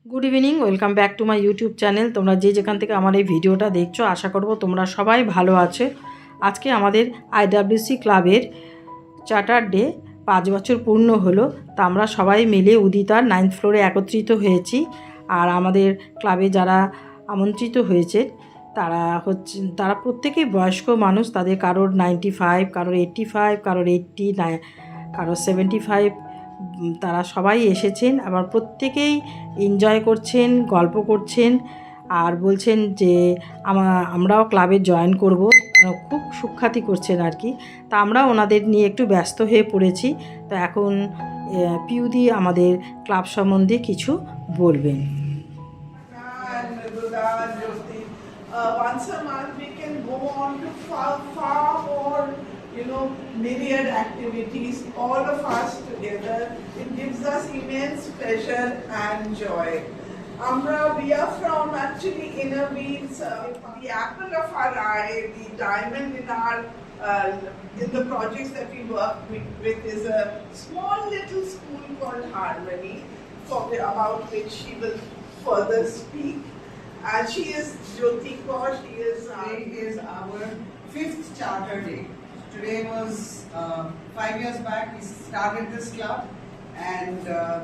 Good evening, welcome back to my YouTube channel. তোমরা যে যেখান থেকে আমার এই ভিডিওটা দেখছো, আশা করব তোমরা সবাই ভালো আছো। আজকে আমাদের আইডাব্লিউসি ক্লাবের চার্টার ডে 5 বছর পূর্ণ হলো। তা আমরা সবাই মিলে উদিতার 9th ফ্লোরে একত্রিত হয়েছি। আর আমাদের ক্লাবে যারা আমন্ত্রিত হয়েছে তারা প্রত্যেকেই বয়স্ক মানুষ। তাদের কারোর 95, কারোর 85, কারোর 80, কারোর 75। তারা সবাই এসেছেন, আবার প্রত্যেকেই এনজয় করছেন, গল্প করছেন আর বলছেন যে আমরাও ক্লাবে জয়েন করব। খুব সুখ্যাতি করছেন আর কি। তা আমরা ওনাদের নিয়ে একটু ব্যস্ত হয়ে পড়েছি। তো এখন পিউদি আমাদের ক্লাব সম্বন্ধে কিছু বলবেন। Once a month we can go on to far more, myriad activities, all of us together. It gives us immense pleasure and joy. We are from actually Inner Wheels, the apple of our eye, the diamond in the projects that we work with is a small little school called Harmony, about which she will further speak. And she is Jyoti Kaur. Today is our 5th Charter Day. Today was 5 years back we started this club, and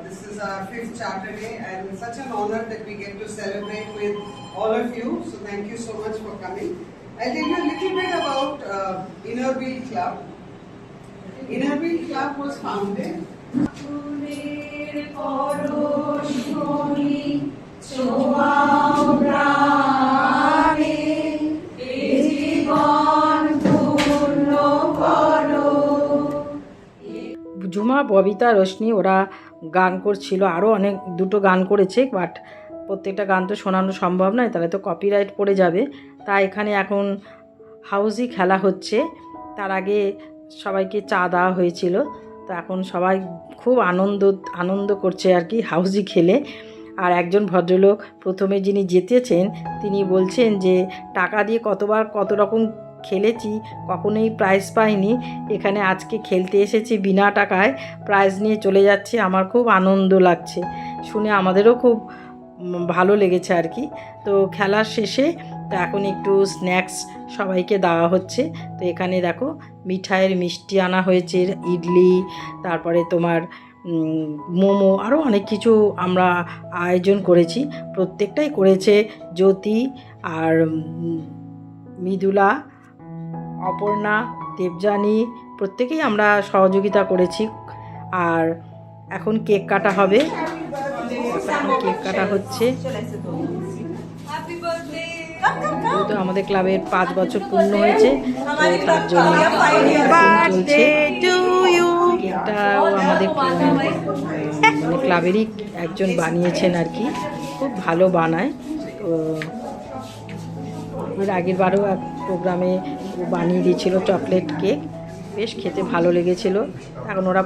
this is our 5th Charter Day, and it's such an honor that we get to celebrate with all of you. So thank you so much for coming. I'll tell you a little bit about Inner Wheel Club. Inner Wheel Club was founded Jhuma, Babita, Roshni ওরা গান করছিল, আরও দুটো গান করেছে, but প্রত্যেকটা গান তো শোনানো সম্ভব নয়, তাহলে তো কপিরাইট পড়ে যাবে। তাই এখানে এখন হাউজি খেলা হচ্ছে। তার আগে সবাইকে চা দেওয়া হয়েছিল। তো এখন সবাই খুব আনন্দ করছে আর কি হাউজি খেলে। আর একজন ভদ্রলোক প্রথমে যিনি জিতেছেন তিনি বলছেন যে টাকা দিয়ে কতবার কত রকম খেলেছি, কখনোই প্রাইজ পাইনি, এখানে আজকে খেলতে এসেছি বিনা টাকায়, প্রাইজ নিয়ে চলে যাচ্ছে, আমার খুব আনন্দ লাগছে। শুনে আমাদেরও খুব ভালো লেগেছে আর কি। তো খেলার শেষে তো এখন একটু স্ন্যাক্স সবাইকে দেওয়া হচ্ছে। তো এখানে দেখো মিঠাইয়ের মিষ্টি আনা হয়েছে, ইডলি, তারপরে তোমার মোমো, আরও অনেক কিছু আমরা আয়োজন করেছি। প্রত্যেকটাই করেছে জ্যোতি আর মৃদুলা, অপর্ণা, দেবযানী, প্রত্যেকেই আমরা সহযোগিতা করেছি। আর এখন কেক কাটা হবে। এখন কেক কাটা হচ্ছে। যেহেতু আমাদের ক্লাবের 5 বছর পূর্ণ হয়েছে, তো তার জন্য চলছে। কেকটাও আমাদের মানে ক্লাবেরই একজন বানিয়েছেন আর কি, খুব ভালো বানায়। তো এর আগের বারেও এক প্রোগ্রামে বানিয়ে দিয়েছিল চকলেট কেক, বেশ খেতে ভালো লেগেছিল। এখন ওরা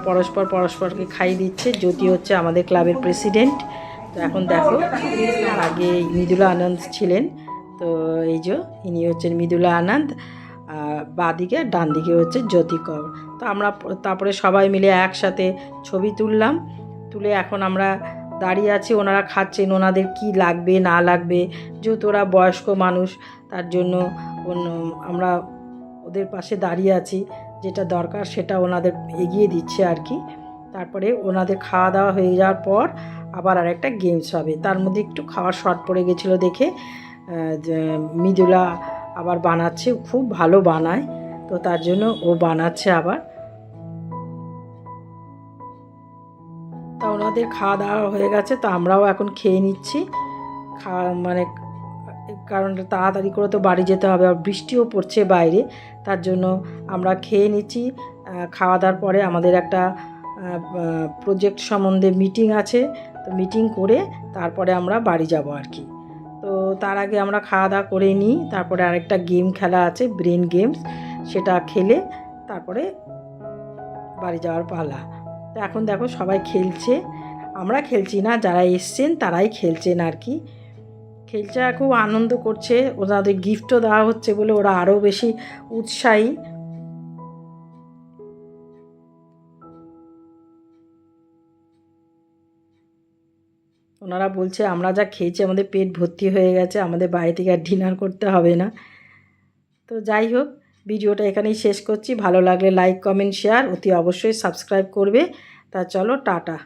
পরস্পরকে খাইয়ে দিচ্ছে। জ্যোতি হচ্ছে আমাদের ক্লাবের প্রেসিডেন্ট। তো এখন দেখো, তার আগে মৃদুলা আনন্দ ছিলেন। তো এই যে ইনি হচ্ছেন মৃদুলা আনন্দ, বাঁদিকে ডান দিকে হচ্ছে জ্যোতি কর। তো আমরা তারপরে সবাই মিলে একসাথে ছবি তুলে এখন আমরা দাঁড়িয়ে আছি। ওনারা খাচ্ছেন, ওনাদের কি লাগবে না লাগবে, যেহেতু ওরা বয়স্ক মানুষ, তার জন্য আমরা ওদের পাশে দাঁড়িয়ে আছি, যেটা দরকার সেটা ওনাদের এগিয়ে দিচ্ছে আর কি। তারপরে ওনাদের খাওয়া দাওয়া হয়ে যাওয়ার পর আবার আরেকটা গেমস হবে। তার মধ্যে একটু খাওয়ার শর্ট পড়ে গেছিলো দেখে মৃদুলা আবার বানাচ্ছে, খুব ভালো বানায়, তো তার জন্য ও বানাচ্ছে আবার। তা ওনাদের খাওয়া দাওয়া হয়ে গেছে, তো আমরাও এখন খেয়ে নিচ্ছি। মানে কারণ তাড়াতাড়ি করে তো বাড়ি যেতে হবে, আর বৃষ্টিও পড়ছে বাইরে, তার জন্য আমরা খেয়ে নিচ্ছি। খাওয়া দাওয়ার পরে আমাদের একটা প্রজেক্ট সম্বন্ধে মিটিং আছে, তো মিটিং করে তারপরে আমরা বাড়ি যাব আর কি। তো তার আগে আমরা খাওয়া দাওয়া করে নিই, তারপরে আরেকটা গেম খেলা আছে, ব্রেন গেমস, সেটা খেলে তারপরে বাড়ি যাওয়ার পালা। তো এখন দেখো সবাই খেলছে, আমরা খেলছি না, যারা এসছেন তারাই খেলছেন আর কি। খেলছে আর খুব আনন্দ করছে। ওনাদের গিফটও দেওয়া হচ্ছে বলে ওরা আরও বেশি উৎসাহী। ওনারা বলছে আমরা যা খেয়েছি আমাদের পেট ভর্তি হয়ে গেছে, আমাদের বাইরে থেকে আর ডিনার করতে হবে না। তো যাই হোক, ভিডিওটা এখানেই শেষ করছি। ভালো লাগলে লাইক কমেন্ট শেয়ার অতি অবশ্যই সাবস্ক্রাইব করবে। তা চলো টাটা।